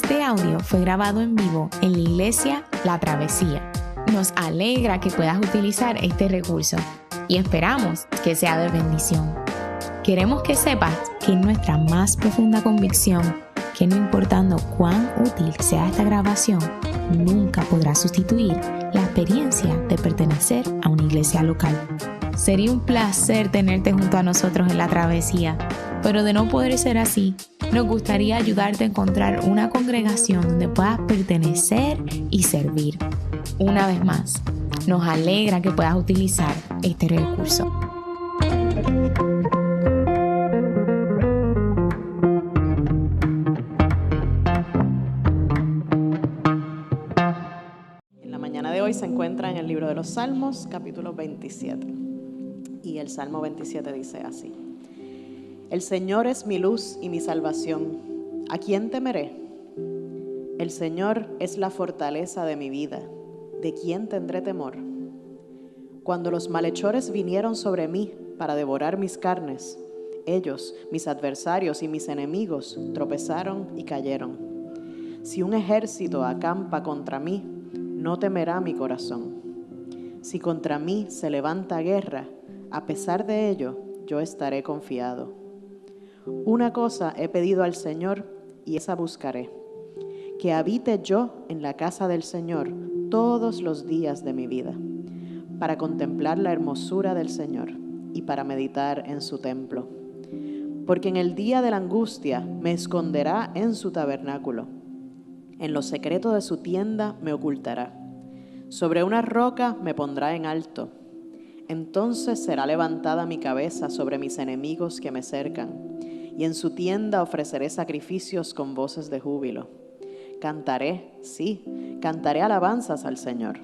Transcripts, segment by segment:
Este audio fue grabado en vivo en la iglesia La Travesía. Nos alegra que puedas utilizar este recurso y esperamos que sea de bendición. Queremos que sepas que es nuestra más profunda convicción que no importando cuán útil sea esta grabación, nunca podrá sustituir la experiencia de pertenecer a una iglesia local. Sería un placer tenerte junto a nosotros en La Travesía, pero de no poder ser así, nos gustaría ayudarte a encontrar una congregación donde puedas pertenecer y servir. Una vez más, nos alegra que puedas utilizar este recurso. En la mañana de hoy se encuentra en el libro de los Salmos, capítulo 27. Y el Salmo 27 dice así: El Señor es mi luz y mi salvación. ¿A quién temeré? El Señor es la fortaleza de mi vida. ¿De quién tendré temor? Cuando los malhechores vinieron sobre mí para devorar mis carnes, ellos, mis adversarios y mis enemigos, tropezaron y cayeron. Si un ejército acampa contra mí, no temerá mi corazón. Si contra mí se levanta guerra, a pesar de ello, yo estaré confiado. Una cosa he pedido al Señor y esa buscaré: que habite yo en la casa del Señor todos los días de mi vida, para contemplar la hermosura del Señor y para meditar en su templo. Porque en el día de la angustia me esconderá en su tabernáculo. En lo secreto de su tienda me ocultará. Sobre una roca me pondrá en alto. Entonces será levantada mi cabeza sobre mis enemigos que me cercan, y en su tienda ofreceré sacrificios con voces de júbilo. Cantaré, sí, cantaré alabanzas al Señor.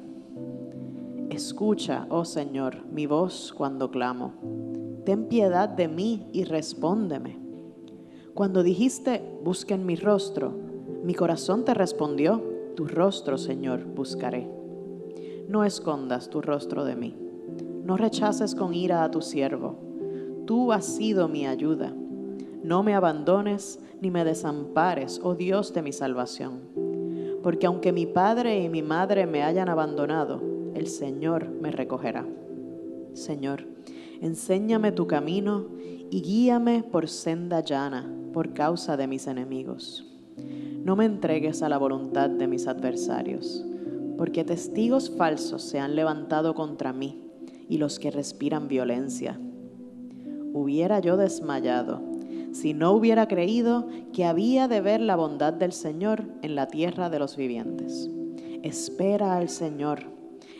Escucha, oh Señor, mi voz cuando clamo. Ten piedad de mí y respóndeme. Cuando dijiste, busquen mi rostro, mi corazón te respondió, tu rostro, Señor, buscaré. No escondas tu rostro de mí. No rechaces con ira a tu siervo. Tú has sido mi ayuda. No me abandones ni me desampares, oh Dios de mi salvación. Porque aunque mi padre y mi madre me hayan abandonado, el Señor me recogerá. Señor, enséñame tu camino y guíame por senda llana por causa de mis enemigos. No me entregues a la voluntad de mis adversarios, porque testigos falsos se han levantado contra mí y los que respiran violencia. Hubiera yo desmayado si no hubiera creído que había de ver la bondad del Señor en la tierra de los vivientes. Espera al Señor,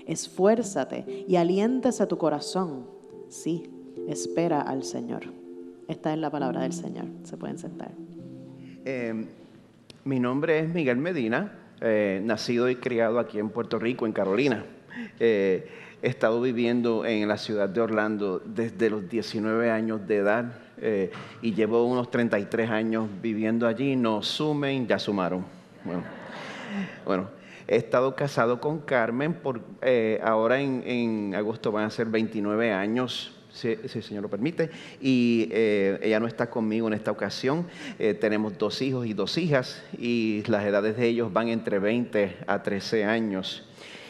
esfuérzate y aliéntese tu corazón. Sí, espera al Señor. Esta es la palabra del Señor. Se pueden sentar. Mi nombre es Miguel Medina, nacido y criado aquí en Puerto Rico, en Carolina. He estado viviendo en la ciudad de Orlando desde los 19 años de edad y llevo unos 33 años viviendo allí. No sumen, ya sumaron. Bueno, he estado casado con Carmen, ahora en agosto van a ser 29 años, si el Señor lo permite, y ella no está conmigo en esta ocasión. Tenemos 2 hijos y 2 hijas, y las edades de ellos van entre 20 a 13 años.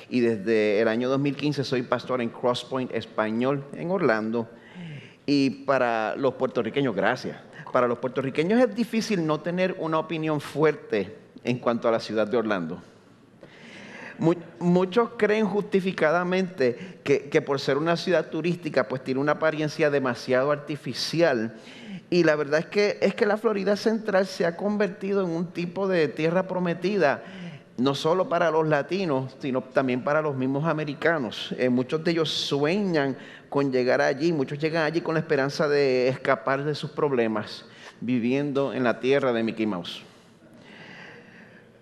Y desde el año 2015 soy pastor en Crosspoint Español en Orlando. Y para los puertorriqueños, para los puertorriqueños es difícil no tener una opinión fuerte en cuanto a la ciudad de Orlando. Muchos creen justificadamente que por ser una ciudad turística pues tiene una apariencia demasiado artificial, y la verdad es que la Florida Central se ha convertido en un tipo de tierra prometida, no solo para los latinos, sino también para los mismos americanos. Muchos de ellos sueñan con llegar allí, muchos llegan allí con la esperanza de escapar de sus problemas, viviendo en la tierra de Mickey Mouse.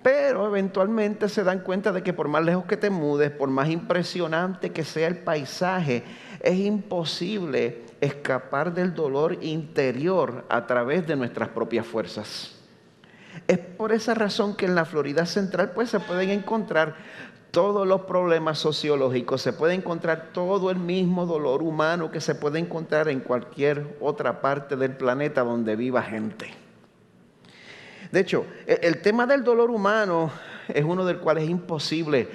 Pero eventualmente se dan cuenta de que por más lejos que te mudes, por más impresionante que sea el paisaje, es imposible escapar del dolor interior a través de nuestras propias fuerzas. Es por esa razón que en la Florida Central pues se pueden encontrar todos los problemas sociológicos, se puede encontrar todo el mismo dolor humano que se puede encontrar en cualquier otra parte del planeta donde viva gente. De hecho, el tema del dolor humano es uno del cual es imposible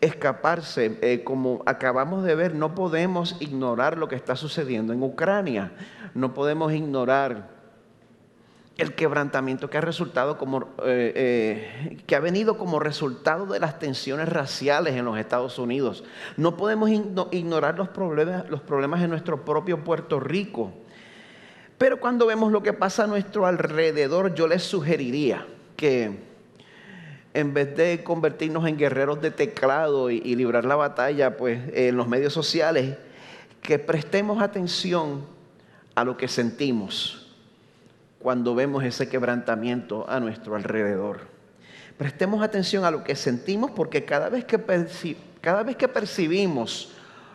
escaparse. Como acabamos de ver, no podemos ignorar lo que está sucediendo en Ucrania. No podemos ignorar el quebrantamiento que ha resultado que ha venido como resultado de las tensiones raciales en los Estados Unidos. No podemos ignorar los problemas en nuestro propio Puerto Rico. Pero cuando vemos lo que pasa a nuestro alrededor, yo les sugeriría que en vez de convertirnos en guerreros de teclado y librar la batalla pues, en los medios sociales, que prestemos atención a lo que sentimos cuando vemos ese quebrantamiento a nuestro alrededor. Prestemos atención a lo que sentimos, porque cada vez que percibimos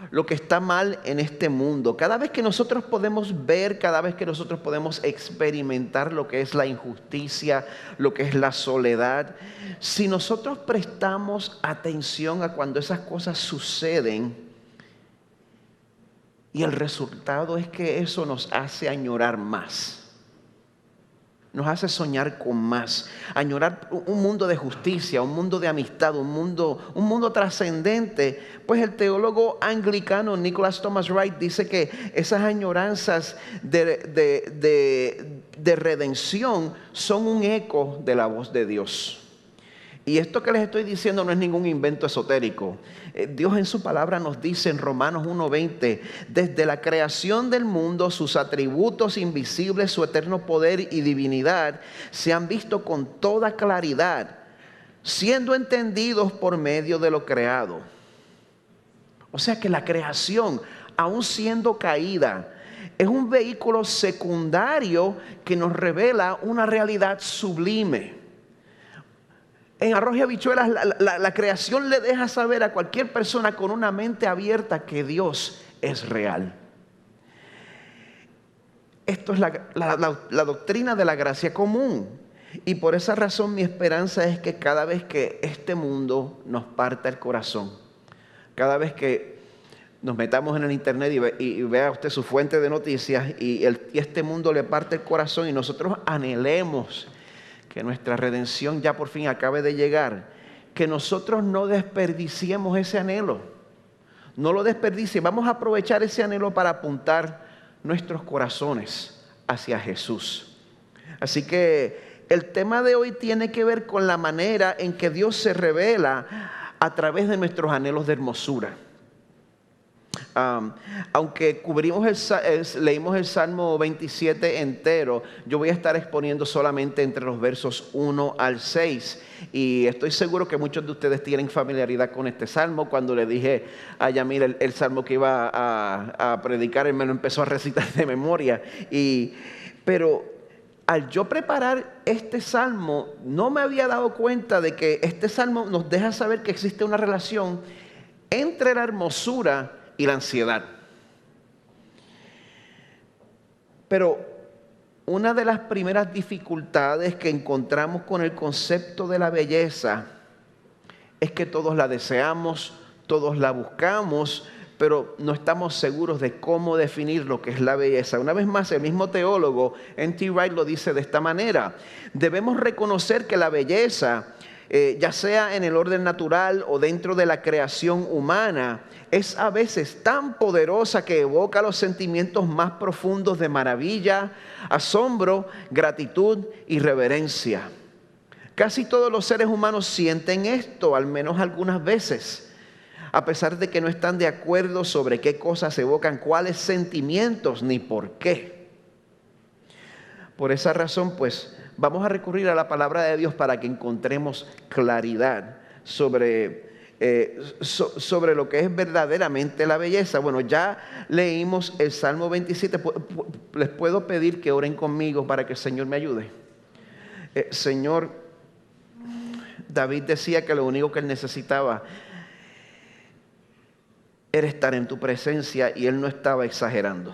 lo que está mal en este mundo, cada vez que nosotros podemos ver, cada vez que nosotros podemos experimentar lo que es la injusticia, lo que es la soledad, si nosotros prestamos atención a cuando esas cosas suceden, y el resultado es que eso nos hace añorar más. Nos hace soñar con más, añorar un mundo de justicia, un mundo de amistad, un mundo trascendente. Pues el teólogo anglicano Nicholas Thomas Wright dice que esas añoranzas de redención son un eco de la voz de Dios. Y esto que les estoy diciendo no es ningún invento esotérico. Dios en su palabra nos dice en Romanos 1:20, desde la creación del mundo, sus atributos invisibles, su eterno poder y divinidad se han visto con toda claridad, siendo entendidos por medio de lo creado. O sea que la creación, aun siendo caída, es un vehículo secundario que nos revela una realidad sublime. En Arroz y Habichuelas, la creación le deja saber a cualquier persona con una mente abierta que Dios es real. Esto es la doctrina de la gracia común. Y por esa razón mi esperanza es que cada vez que este mundo nos parta el corazón, cada vez que nos metamos en el internet y vea usted su fuente de noticias y este mundo le parte el corazón y nosotros anhelemos que nuestra redención ya por fin acabe de llegar, que nosotros no desperdiciemos ese anhelo, no lo desperdiciemos, vamos a aprovechar ese anhelo para apuntar nuestros corazones hacia Jesús. Así que el tema de hoy tiene que ver con la manera en que Dios se revela a través de nuestros anhelos de hermosura. Aunque leímos el Salmo 27 entero, yo voy a estar exponiendo solamente entre los versos 1 al 6. Y estoy seguro que muchos de ustedes tienen familiaridad con este Salmo. Cuando le dije a Yamil el Salmo que iba a predicar, él me lo empezó a recitar de memoria. Pero al yo preparar este Salmo, no me había dado cuenta de que este Salmo nos deja saber que existe una relación entre la hermosura y la ansiedad. Pero una de las primeras dificultades que encontramos con el concepto de la belleza es que todos la deseamos, todos la buscamos, pero no estamos seguros de cómo definir lo que es la belleza. Una vez más, el mismo teólogo N.T. Wright lo dice de esta manera: debemos reconocer que la belleza, ya sea en el orden natural o dentro de la creación humana, es a veces tan poderosa que evoca los sentimientos más profundos de maravilla, asombro, gratitud y reverencia. Casi todos los seres humanos sienten esto, al menos algunas veces, a pesar de que no están de acuerdo sobre qué cosas evocan, cuáles sentimientos ni por qué. Por esa razón, pues, vamos a recurrir a la palabra de Dios para que encontremos claridad sobre lo que es verdaderamente la belleza. Bueno, ya leímos el Salmo 27. Les puedo pedir que oren conmigo para que el Señor me ayude. Señor, David decía que lo único que él necesitaba era estar en tu presencia, y él no estaba exagerando.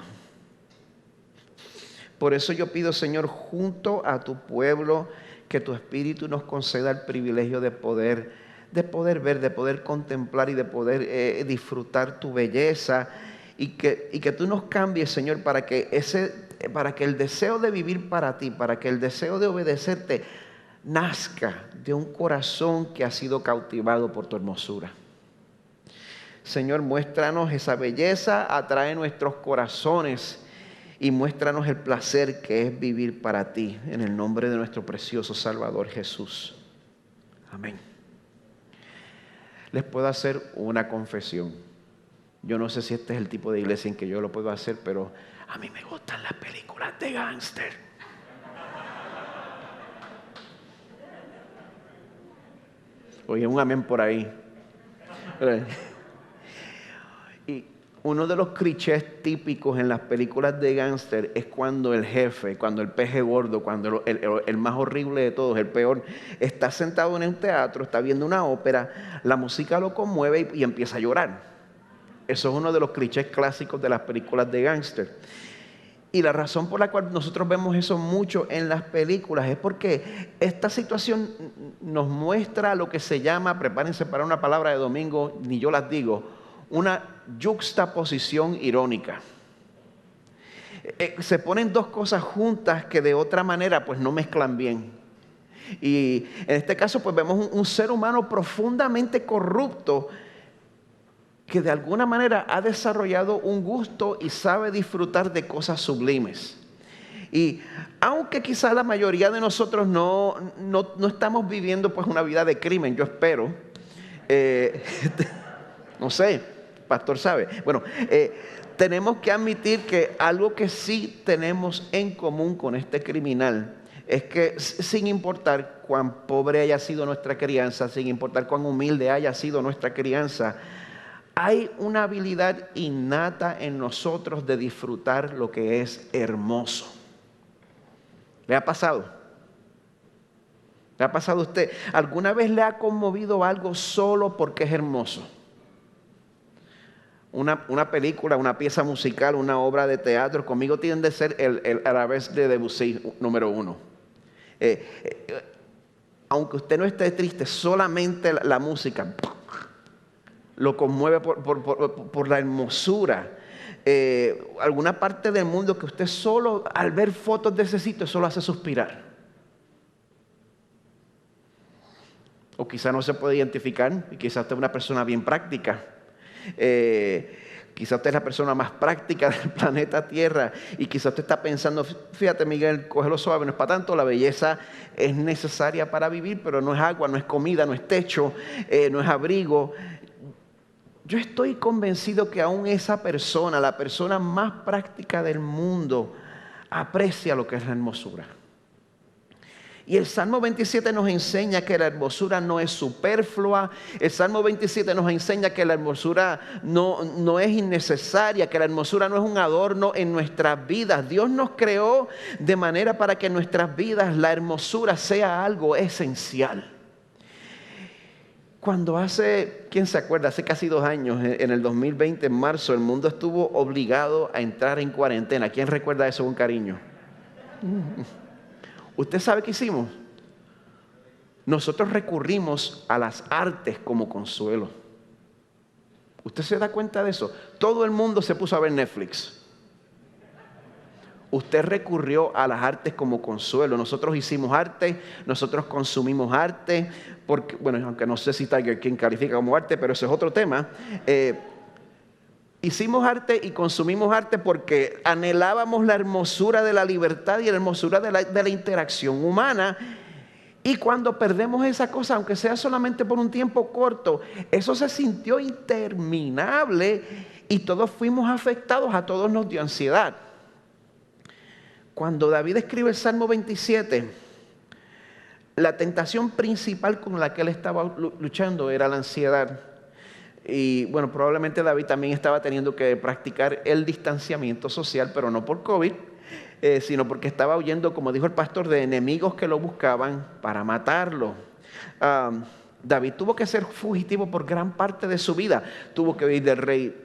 Por eso yo pido, Señor, junto a tu pueblo, que tu Espíritu nos conceda el privilegio de poder ver, de poder contemplar y de poder disfrutar tu belleza, y que tú nos cambies, Señor, para que el deseo de vivir para ti, para que el deseo de obedecerte nazca de un corazón que ha sido cautivado por tu hermosura. Señor, muéstranos esa belleza, atrae nuestros corazones y muéstranos el placer que es vivir para ti, en el nombre de nuestro precioso Salvador Jesús. Amén. Les puedo hacer una confesión. Yo no sé si este es el tipo de iglesia en que yo lo puedo hacer, pero a mí me gustan las películas de gángster. Oye, un amén por ahí. Y uno de los clichés típicos en las películas de gángster es cuando el jefe, cuando el peje gordo, cuando el más horrible de todos, el peor, está sentado en un teatro, está viendo una ópera, la música lo conmueve y empieza a llorar. Eso es uno de los clichés clásicos de las películas de gángster. Y la razón por la cual nosotros vemos eso mucho en las películas es porque esta situación nos muestra lo que se llama, prepárense para una palabra de domingo, ni yo las digo, una yuxtaposición irónica. Se ponen dos cosas juntas que de otra manera pues no mezclan bien. Y en este caso pues vemos un ser humano profundamente corrupto que de alguna manera ha desarrollado un gusto y sabe disfrutar de cosas sublimes. Y aunque quizá la mayoría de nosotros no estamos viviendo pues una vida de crimen, yo espero, no sé, pastor sabe. Bueno, tenemos que admitir que algo que sí tenemos en común con este criminal es que sin importar cuán pobre haya sido nuestra crianza, sin importar cuán humilde haya sido nuestra crianza, hay una habilidad innata en nosotros de disfrutar lo que es hermoso. ¿Le ha pasado? ¿Le ha pasado a usted? ¿Alguna vez le ha conmovido algo solo porque es hermoso? Una película, una pieza musical, una obra de teatro, conmigo tiende a ser el Arabesque de Debussy, número 1. Aunque usted no esté triste, solamente la música lo conmueve por la hermosura. Alguna parte del mundo que usted solo al ver fotos de ese sitio solo hace suspirar. O quizá no se puede identificar y quizá usted es una persona bien práctica. Quizá usted es la persona más práctica del planeta Tierra y quizá usted está pensando, fíjate Miguel, cógelo suave, no es para tanto, la belleza es necesaria para vivir, pero no es agua, no es comida, no es techo, no es abrigo. Yo estoy convencido que aún esa persona, la persona más práctica del mundo, aprecia lo que es la hermosura. Y el Salmo 27 nos enseña que la hermosura no es superflua. El Salmo 27 nos enseña que la hermosura no es innecesaria, que la hermosura no es un adorno en nuestras vidas. Dios nos creó de manera para que en nuestras vidas la hermosura sea algo esencial. Cuando ¿quién se acuerda? Hace casi 2 años, en el 2020, en marzo, el mundo estuvo obligado a entrar en cuarentena. ¿Quién recuerda eso con cariño? ¿Usted sabe qué hicimos? Nosotros recurrimos a las artes como consuelo. ¿Usted se da cuenta de eso? Todo el mundo se puso a ver Netflix. Usted recurrió a las artes como consuelo. Nosotros hicimos arte, nosotros consumimos arte, porque, bueno, aunque no sé si Tiger King califica como arte, pero ese es otro tema. Hicimos arte y consumimos arte porque anhelábamos la hermosura de la libertad y la hermosura de la interacción humana. Y cuando perdemos esa cosa, aunque sea solamente por un tiempo corto, eso se sintió interminable y todos fuimos afectados, a todos nos dio ansiedad. Cuando David escribe el Salmo 27, la tentación principal con la que él estaba luchando era la ansiedad. Y bueno, probablemente David también estaba teniendo que practicar el distanciamiento social, pero no por COVID, sino porque estaba huyendo, como dijo el pastor, de enemigos que lo buscaban para matarlo. David tuvo que ser fugitivo por gran parte de su vida. Tuvo que huir del rey.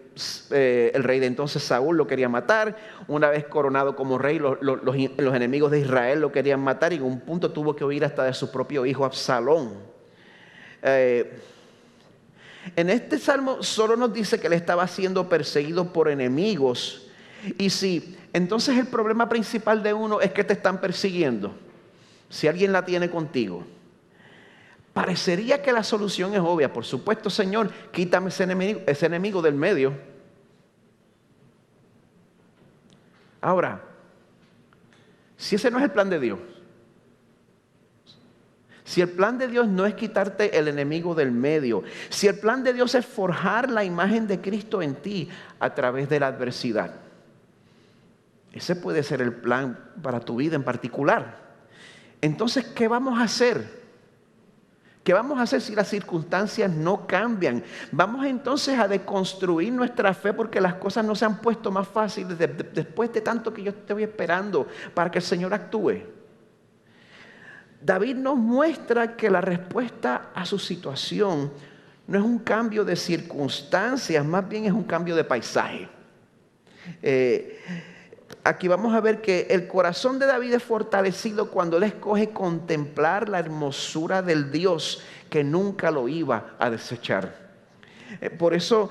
El rey de entonces, Saúl, lo quería matar. Una vez coronado como rey, los enemigos de Israel lo querían matar y en un punto tuvo que huir hasta de su propio hijo Absalón. En este salmo solo nos dice que él estaba siendo perseguido por enemigos. Y si entonces el problema principal de uno es que te están persiguiendo, si alguien la tiene contigo, parecería que la solución es obvia. Por supuesto, Señor, quítame ese enemigo del medio. Ahora, si ese no es el plan de Dios, si el plan de Dios no es quitarte el enemigo del medio, si el plan de Dios es forjar la imagen de Cristo en ti a través de la adversidad, ese puede ser el plan para tu vida en particular. Entonces, ¿qué vamos a hacer? ¿Qué vamos a hacer si las circunstancias no cambian? Vamos entonces a deconstruir nuestra fe porque las cosas no se han puesto más fáciles después de tanto que yo estoy esperando para que el Señor actúe. David nos muestra que la respuesta a su situación no es un cambio de circunstancias, más bien es un cambio de paisaje. Aquí vamos a ver que el corazón de David es fortalecido cuando él escoge contemplar la hermosura del Dios que nunca lo iba a desechar. Por eso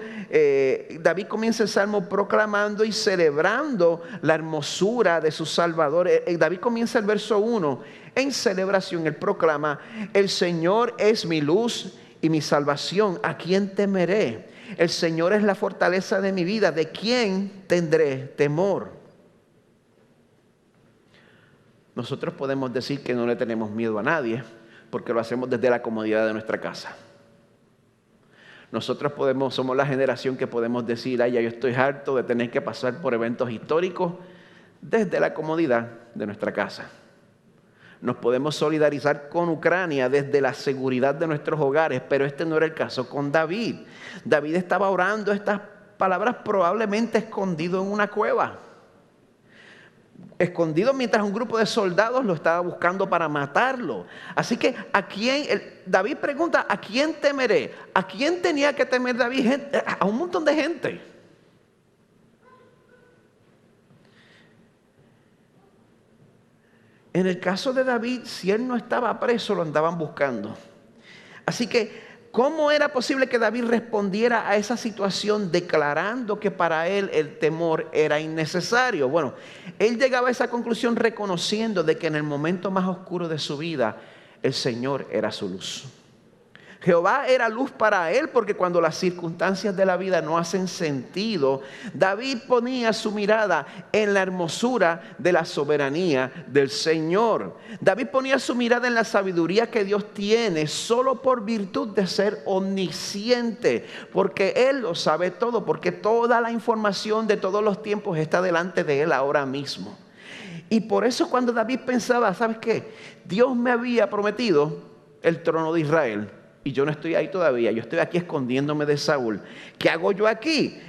David comienza el Salmo proclamando y celebrando la hermosura de su Salvador. David comienza el verso 1 en celebración. Él proclama: el Señor es mi luz y mi salvación, ¿a quién temeré? El Señor es la fortaleza de mi vida, ¿de quién tendré temor? Nosotros podemos decir que no le tenemos miedo a nadie porque lo hacemos desde la comodidad de nuestra casa. Nosotros somos la generación que podemos decir: ay, ya yo estoy harto de tener que pasar por eventos históricos desde la comodidad de nuestra casa. Nos podemos solidarizar con Ucrania desde la seguridad de nuestros hogares, pero este no era el caso con David. David estaba orando estas palabras probablemente escondido en una cueva. Escondido mientras un grupo de soldados lo estaba buscando para matarlo. Así que David pregunta: ¿a quién temeré? ¿A quién tenía que temer David? A un montón de gente. En el caso de David, si él no estaba preso, lo andaban buscando. Así que, ¿cómo era posible que David respondiera a esa situación declarando que para él el temor era innecesario? Bueno, él llegaba a esa conclusión reconociendo de que en el momento más oscuro de su vida, el Señor era su luz. Jehová era luz para él, porque cuando las circunstancias de la vida no hacen sentido, David ponía su mirada en la hermosura de la soberanía del Señor. David ponía su mirada en la sabiduría que Dios tiene solo por virtud de ser omnisciente, porque Él lo sabe todo, porque toda la información de todos los tiempos está delante de Él ahora mismo. Y por eso cuando David pensaba: ¿sabes qué? Dios me había prometido el trono de Israel y yo no estoy ahí todavía, yo estoy aquí escondiéndome de Saúl. ¿Qué hago yo aquí?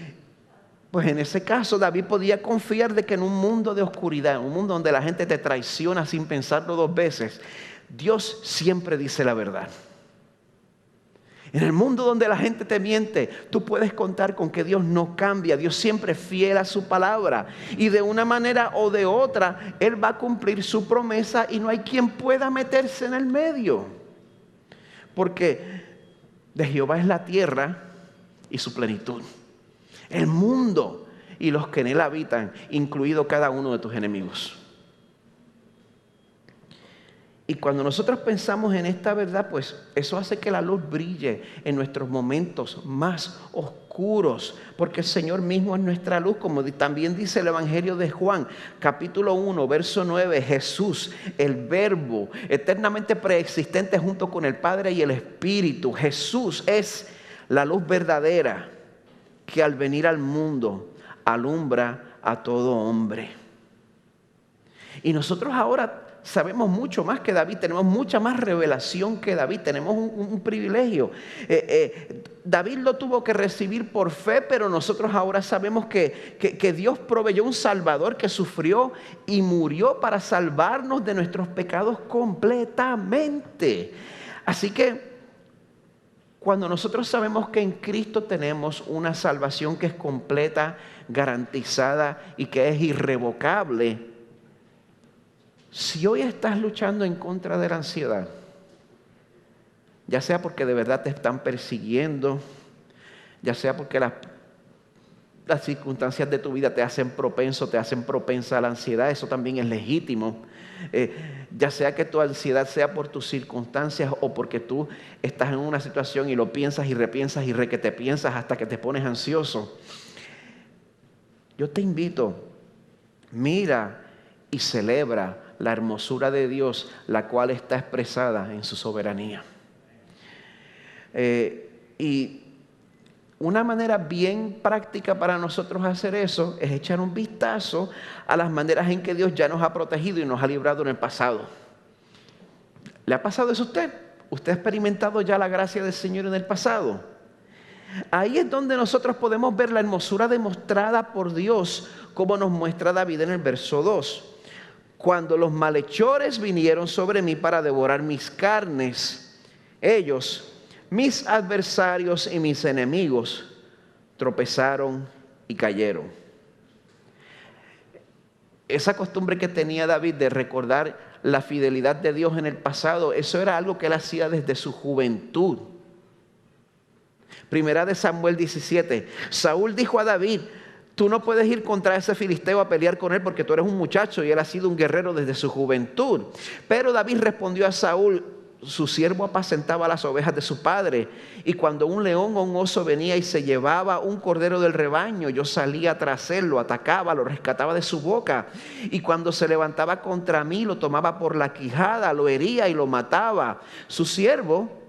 Pues en ese caso David podía confiar de que en un mundo de oscuridad, en un mundo donde la gente te traiciona sin pensarlo dos veces, Dios siempre dice la verdad. En el mundo donde la gente te miente, tú puedes contar con que Dios no cambia. Dios siempre es fiel a su palabra. Y de una manera o de otra, Él va a cumplir su promesa y no hay quien pueda meterse en el medio. Porque de Jehová es la tierra y su plenitud, el mundo y los que en él habitan, incluido cada uno de tus enemigos. Y cuando nosotros pensamos en esta verdad, pues eso hace que la luz brille en nuestros momentos más oscuros, porque el Señor mismo es nuestra luz, como también dice el Evangelio de Juan, capítulo 1, verso 9, Jesús, el Verbo, eternamente preexistente junto con el Padre y el Espíritu. Jesús es la luz verdadera que al venir al mundo alumbra a todo hombre. Y nosotros ahora sabemos mucho más que David, tenemos mucha más revelación que David, tenemos un privilegio. David lo tuvo que recibir por fe, pero nosotros ahora sabemos que Dios proveyó un Salvador que sufrió y murió para salvarnos de nuestros pecados completamente. Así que cuando nosotros sabemos que en Cristo tenemos una salvación que es completa, garantizada y que es irrevocable, si hoy estás luchando en contra de la ansiedad, ya sea porque de verdad te están persiguiendo, ya sea porque las circunstancias de tu vida te hacen propensa a la ansiedad. Eso también es legítimo. Ya sea que tu ansiedad sea por tus circunstancias o porque tú estás en una situación y lo piensas y repiensas y que te piensas hasta que te pones ansioso. Yo te invito, mira y celebra la hermosura de Dios, la cual está expresada en su soberanía. Y una manera bien práctica para nosotros hacer eso es echar un vistazo a las maneras en que Dios ya nos ha protegido y nos ha librado en el pasado. ¿Le ha pasado eso a usted? ¿Usted ha experimentado ya la gracia del Señor en el pasado? Ahí es donde nosotros podemos ver la hermosura demostrada por Dios, como nos muestra David en el verso 2. Cuando los malhechores vinieron sobre mí para devorar mis carnes, ellos, mis adversarios y mis enemigos, tropezaron y cayeron. Esa costumbre que tenía David de recordar la fidelidad de Dios en el pasado, eso era algo que él hacía desde su juventud. Primera de Samuel 17. Saúl dijo a David: tú no puedes ir contra ese filisteo a pelear con él porque tú eres un muchacho y él ha sido un guerrero desde su juventud. Pero David respondió a Saúl: su siervo apacentaba las ovejas de su padre, y cuando un león o un oso venía y se llevaba un cordero del rebaño, yo salía tras él, lo atacaba, lo rescataba de su boca, y cuando se levantaba contra mí, lo tomaba por la quijada, lo hería y lo mataba. Su siervo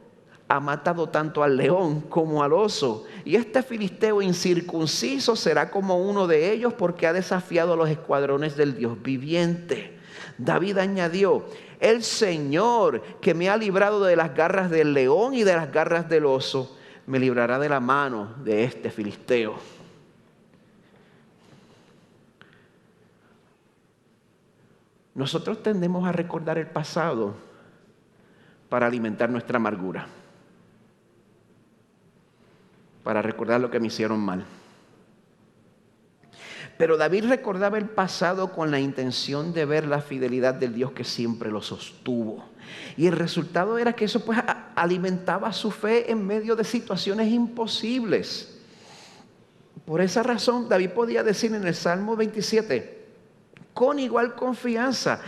ha matado tanto al león como al oso, y este filisteo incircunciso será como uno de ellos, porque ha desafiado a los escuadrones del Dios viviente. David añadió: el Señor, que me ha librado de las garras del león y de las garras del oso, me librará de la mano de este filisteo. Nosotros tendemos a recordar el pasado para alimentar nuestra amargura, para recordar lo que me hicieron mal. Pero David recordaba el pasado con la intención de ver la fidelidad del Dios que siempre lo sostuvo. Y el resultado era que eso pues alimentaba su fe en medio de situaciones imposibles. Por esa razón David podía decir en el Salmo 27, con igual confianza: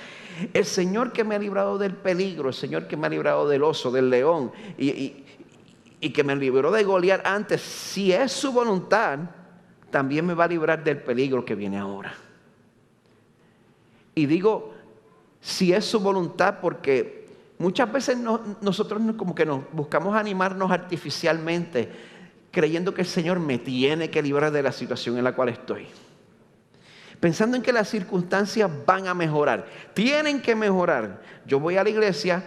el Señor que me ha librado del peligro, el Señor que me ha librado del oso, del león y que me libró de Goliat antes, si es su voluntad, también me va a librar del peligro que viene ahora. Y digo, si es su voluntad, porque muchas veces nosotros como que nos buscamos animarnos artificialmente, creyendo que el Señor me tiene que librar de la situación en la cual estoy. Pensando en que las circunstancias van a mejorar, tienen que mejorar. Yo voy a la iglesia,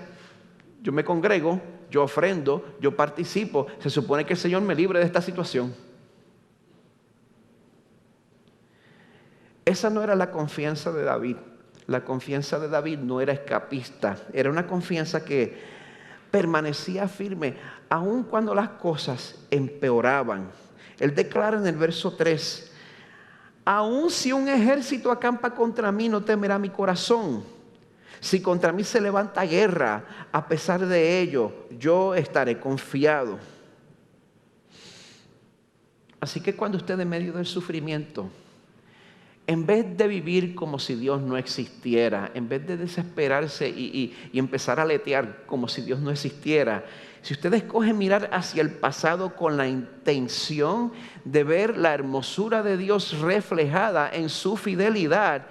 yo me congrego, yo ofrendo, yo participo. Se supone que el Señor me libre de esta situación. Esa no era la confianza de David. La confianza de David no era escapista. Era una confianza que permanecía firme aun cuando las cosas empeoraban. Él declara en el verso 3: aun si un ejército acampa contra mí, no temerá mi corazón. Si contra mí se levanta guerra, a pesar de ello, yo estaré confiado. Así que cuando usted en medio del sufrimiento, en vez de vivir como si Dios no existiera, en vez de desesperarse y empezar a aletear como si Dios no existiera, si usted escoge mirar hacia el pasado con la intención de ver la hermosura de Dios reflejada en su fidelidad,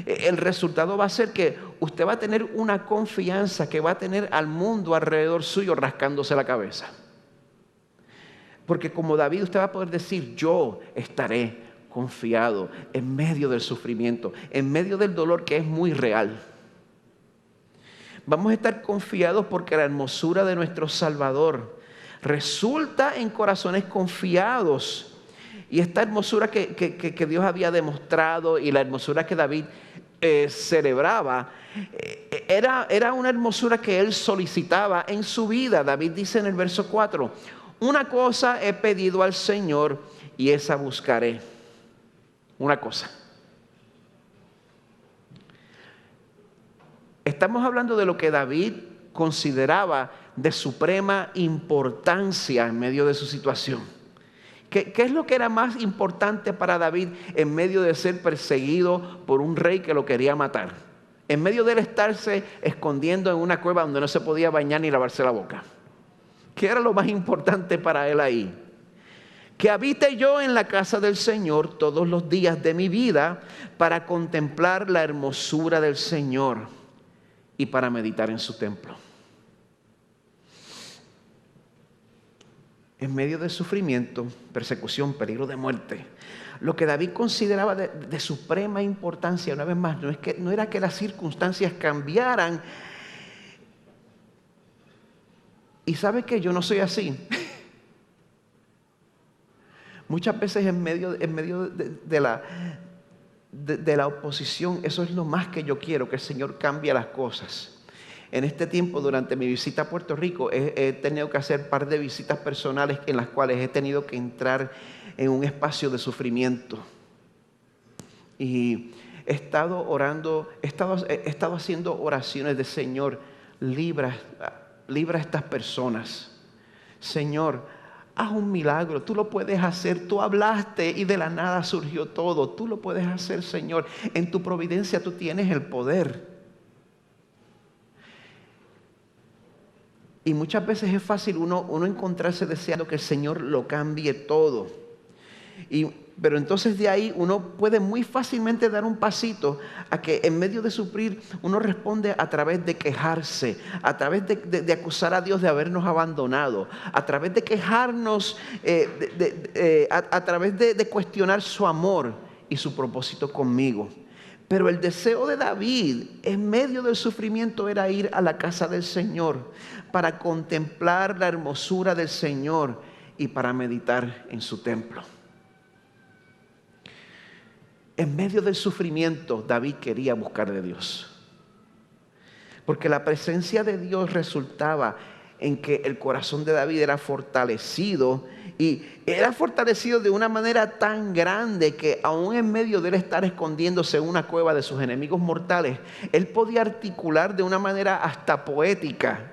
el resultado va a ser que usted va a tener una confianza que va a tener al mundo alrededor suyo rascándose la cabeza. Porque como David, usted va a poder decir: yo estaré confiado en medio del sufrimiento, en medio del dolor que es muy real. Vamos a estar confiados porque la hermosura de nuestro Salvador resulta en corazones confiados. Y esta hermosura que Dios había demostrado y la hermosura que David celebraba, era una hermosura que él solicitaba en su vida. David dice en el verso 4: una cosa he pedido al Señor y esa buscaré. Una cosa. Estamos hablando de lo que David consideraba de suprema importancia en medio de su situación. ¿Qué es lo que era más importante para David en medio de ser perseguido por un rey que lo quería matar? En medio de él estarse escondiendo en una cueva donde no se podía bañar ni lavarse la boca. ¿Qué era lo más importante para él ahí? Que habite yo en la casa del Señor todos los días de mi vida para contemplar la hermosura del Señor y para meditar en su templo. En medio de sufrimiento, persecución, peligro de muerte, lo que David consideraba de suprema importancia, una vez más, no era que las circunstancias cambiaran. Y sabe que yo no soy así. Muchas veces en medio de la oposición, eso es lo más que yo quiero, que el Señor cambie las cosas. En este tiempo, durante mi visita a Puerto Rico, he tenido que hacer un par de visitas personales en las cuales he tenido que entrar en un espacio de sufrimiento. Y he estado orando, he estado haciendo oraciones de Señor, libra a estas personas. Señor, haz un milagro, tú lo puedes hacer, tú hablaste y de la nada surgió todo, tú lo puedes hacer, Señor, en tu providencia tú tienes el poder. Y muchas veces es fácil uno encontrarse deseando que el Señor lo cambie todo. Pero entonces de ahí uno puede muy fácilmente dar un pasito a que en medio de sufrir uno responde a través de quejarse, a través de acusar a Dios de habernos abandonado, a través de quejarnos, a través de cuestionar su amor y su propósito conmigo. Pero el deseo de David en medio del sufrimiento era ir a la casa del Señor para contemplar la hermosura del Señor y para meditar en su templo. En medio del sufrimiento, David quería buscar de Dios. Porque la presencia de Dios resultaba en que el corazón de David era fortalecido. Y era fortalecido de una manera tan grande que aún en medio de él estar escondiéndose en una cueva de sus enemigos mortales, él podía articular de una manera hasta poética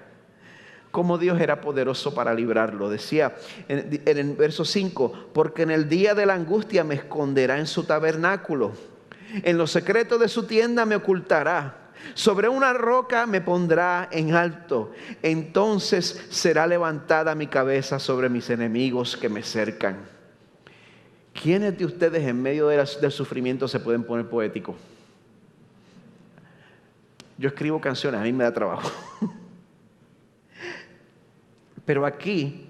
cómo Dios era poderoso para librarlo. Decía en el verso 5, porque en el día de la angustia me esconderá en su tabernáculo, en lo secreto de su tienda me ocultará, sobre una roca me pondrá en alto, entonces será levantada mi cabeza sobre mis enemigos que me cercan. ¿Quiénes de ustedes en medio del sufrimiento se pueden poner poéticos? Yo escribo canciones, a mí me da trabajo. Pero aquí,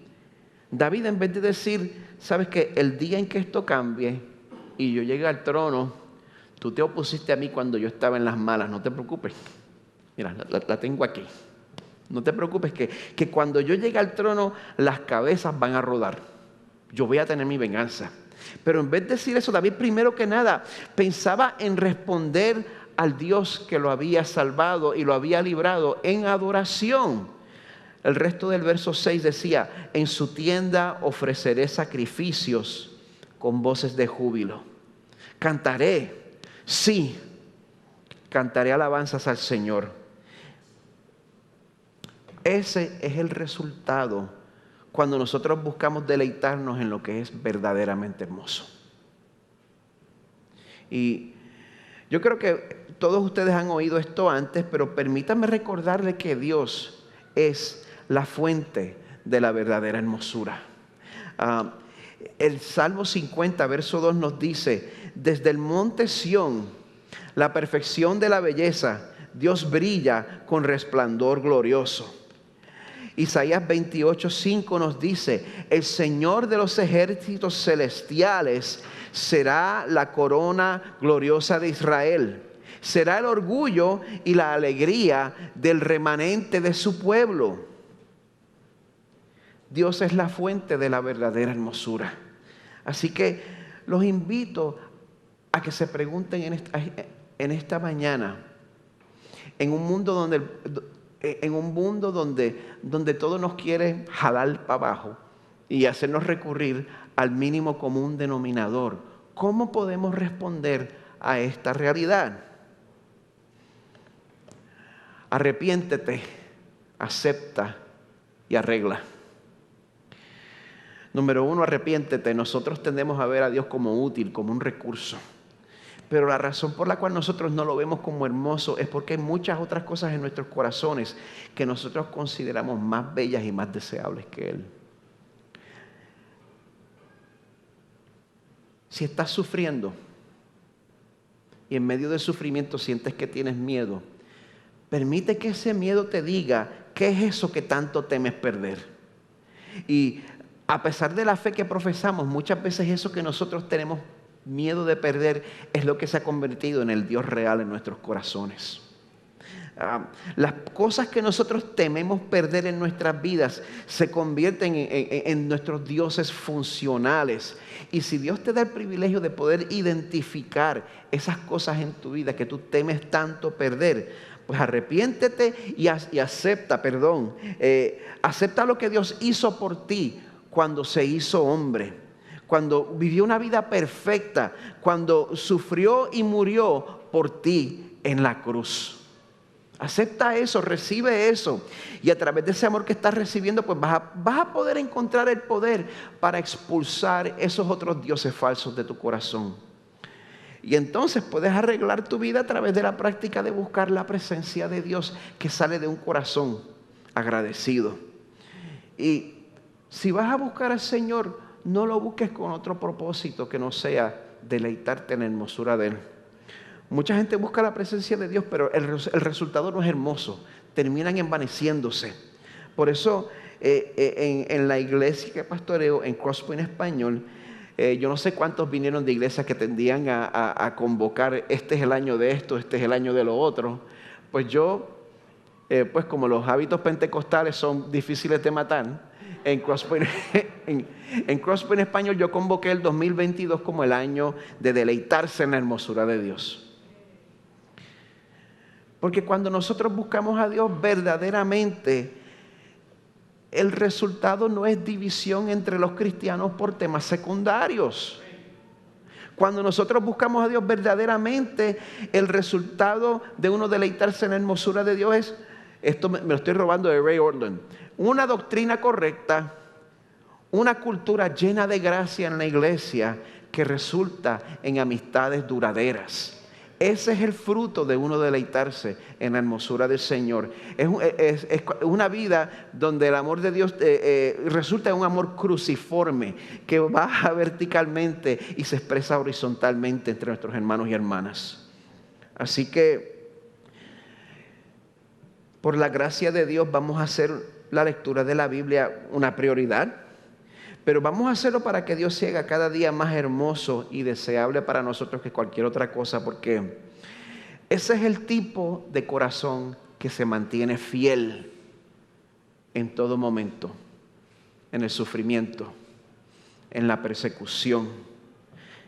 David, en vez de decir, sabes que el día en que esto cambie y yo llegue al trono, tú te opusiste a mí cuando yo estaba en las malas, no te preocupes. Mira, la tengo aquí. No te preocupes que cuando yo llegue al trono, las cabezas van a rodar. Yo voy a tener mi venganza. Pero en vez de decir eso, David primero que nada pensaba en responder al Dios que lo había salvado y lo había librado en adoración. El resto del verso 6 decía, en su tienda ofreceré sacrificios con voces de júbilo. Cantaré, sí, cantaré alabanzas al Señor. Ese es el resultado cuando nosotros buscamos deleitarnos en lo que es verdaderamente hermoso. Y yo creo que todos ustedes han oído esto antes, pero permítanme recordarles que Dios es la fuente de la verdadera hermosura. El Salmo 50, verso 2 nos dice, desde el monte Sión, la perfección de la belleza, Dios brilla con resplandor glorioso. Isaías 28, 5 nos dice, el Señor de los ejércitos celestiales será la corona gloriosa de Israel. Será el orgullo y la alegría del remanente de su pueblo. Dios es la fuente de la verdadera hermosura. Así que los invito a que se pregunten en esta mañana, en un mundo donde todo nos quiere jalar para abajo y hacernos recurrir al mínimo común denominador, ¿cómo podemos responder a esta realidad? Arrepiéntete, acepta y arregla. Número 1, arrepiéntete. Nosotros tendemos a ver a Dios como útil, como un recurso. Pero la razón por la cual nosotros no lo vemos como hermoso es porque hay muchas otras cosas en nuestros corazones que nosotros consideramos más bellas y más deseables que Él. Si estás sufriendo y en medio del sufrimiento sientes que tienes miedo, permite que ese miedo te diga qué es eso que tanto temes perder. Y a pesar de la fe que profesamos, muchas veces eso que nosotros tenemos miedo de perder es lo que se ha convertido en el Dios real en nuestros corazones. Las cosas que nosotros tememos perder en nuestras vidas se convierten en nuestros dioses funcionales. Y si Dios te da el privilegio de poder identificar esas cosas en tu vida que tú temes tanto perder, pues arrepiéntete y acepta, acepta lo que Dios hizo por ti cuando se hizo hombre, cuando vivió una vida perfecta, cuando sufrió y murió por ti en la cruz. Acepta eso, recibe eso. Y a través de ese amor que estás recibiendo, pues vas a poder encontrar el poder para expulsar esos otros dioses falsos de tu corazón. Y entonces puedes arreglar tu vida a través de la práctica de buscar la presencia de Dios que sale de un corazón agradecido. Y si vas a buscar al Señor, no lo busques con otro propósito que no sea deleitarte en la hermosura de Él. Mucha gente busca la presencia de Dios, pero el resultado no es hermoso. Terminan envaneciéndose. Por eso, en la iglesia que pastoreo, en Cross Point Español, yo no sé cuántos vinieron de iglesias que tendían a convocar, este es el año de esto, este es el año de lo otro. Pues yo, pues como los hábitos pentecostales son difíciles de matar, en Cross Point Español yo convoqué el 2022 como el año de deleitarse en la hermosura de Dios. Porque cuando nosotros buscamos a Dios verdaderamente, el resultado no es división entre los cristianos por temas secundarios. Cuando nosotros buscamos a Dios verdaderamente, el resultado de uno deleitarse en la hermosura de Dios es, esto me lo estoy robando de Ray Ortlund, una doctrina correcta, una cultura llena de gracia en la iglesia que resulta en amistades duraderas. Ese es el fruto de uno deleitarse en la hermosura del Señor. Es una vida donde el amor de Dios resulta en un amor cruciforme que baja verticalmente y se expresa horizontalmente entre nuestros hermanos y hermanas. Así que, por la gracia de Dios, vamos a hacer la lectura de la Biblia una prioridad. Pero vamos a hacerlo para que Dios se haga cada día más hermoso y deseable para nosotros que cualquier otra cosa, porque ese es el tipo de corazón que se mantiene fiel en todo momento, en el sufrimiento, en la persecución.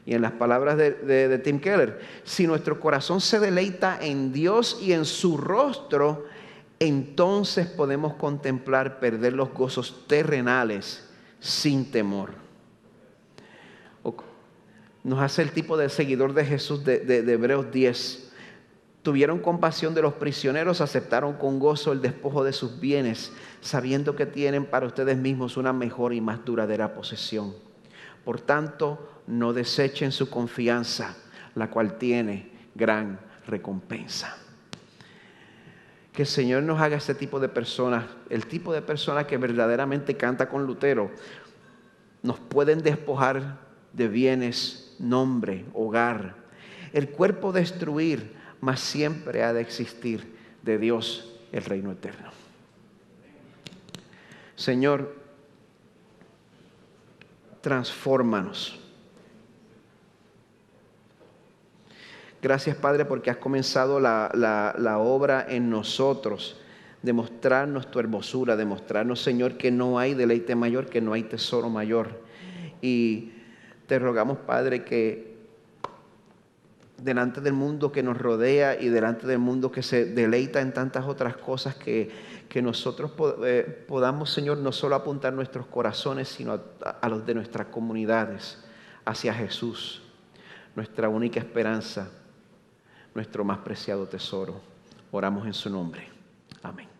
Y en las palabras de Tim Keller, si nuestro corazón se deleita en Dios y en su rostro, entonces podemos contemplar perder los gozos terrenales sin temor. Nos hace el tipo de seguidor de Jesús de Hebreos 10. Tuvieron compasión de los prisioneros, aceptaron con gozo el despojo de sus bienes, sabiendo que tienen para ustedes mismos una mejor y más duradera posesión. Por tanto, no desechen su confianza, la cual tiene gran recompensa. Que el Señor nos haga este tipo de personas, el tipo de personas que verdaderamente canta con Lutero. Nos pueden despojar de bienes, nombre, hogar, el cuerpo destruir, mas siempre ha de existir de Dios el reino eterno. Señor, transfórmanos. Gracias, Padre, porque has comenzado la obra en nosotros, de mostrarnos tu hermosura, de mostrarnos, Señor, que no hay deleite mayor, que no hay tesoro mayor. Y te rogamos, Padre, que delante del mundo que nos rodea y delante del mundo que se deleita en tantas otras cosas, que nosotros podamos, Señor, no solo apuntar nuestros corazones, sino a los de nuestras comunidades, hacia Jesús, nuestra única esperanza, nuestro más preciado tesoro. Oramos en su nombre. Amén.